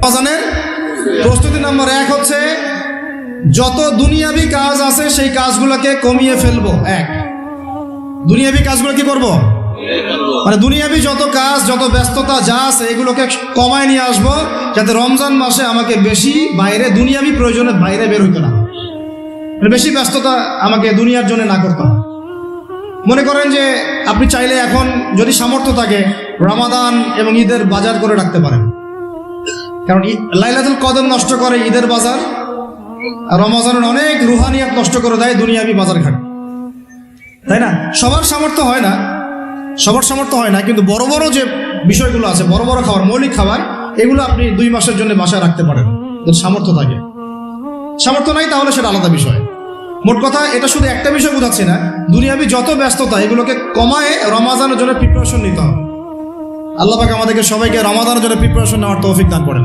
রমজানের প্রস্তুতি নম্বর 1 হচ্ছে যত দুনিয়াবি কাজ আছে সেই কাজগুলোকে কমিয়ে ফেলবো। দুনিয়াবি কাজগুলো কি করব? মানে দুনিয়াবি যত কাজ, যত ব্যস্ততা যা আছে এগুলোকে কমায় নিয়ে আসবো, যাতে রমজান মাসে আমাকে বেশি বাইরে দুনিয়াবি প্রয়োজনে বাইরে বের হইতে না, মানে বেশি ব্যস্ততা আমাকে দুনিয়ার জন্য না করতে হয়। মনে করেন যে আপনি চাইলে এখন যদি সামর্থ্য থাকে রমাদান এবং ঈদের বাজার করে রাখতে পারেন, কারণ লাইলাতুল কদর নষ্ট করে ঈদের বাজার, আর রমজানের অনেক রুহানিয়াত নষ্ট করে দেয় দুনিয়াবি বাজার ঘাট, তাই না? সবার সামর্থ্য হয় না, কিন্তু বড় বড় যে বিষয়গুলো আছে, বড় বড় খাবার, মৌলিক খাবার, এগুলো আপনি 2 মাসের জন্য বাসায় রাখতে পারেন যদি সামর্থ্য থাকে। সামর্থ্য নাই তাহলে সেটা আলাদা বিষয়। মোট কথা এটা শুধু একটা বিষয় বোঝাচ্ছি না, দুনিয়াবি যত ব্যস্ততা এগুলোকে কমায় রমাদানের জন্য প্রিপারেশন নিতে হবে। আল্লাহ পাক আমাদেরকে সবাইকে রমাদানের জন্য প্রিপারেশন নেওয়ার তৌফিক দান করেন।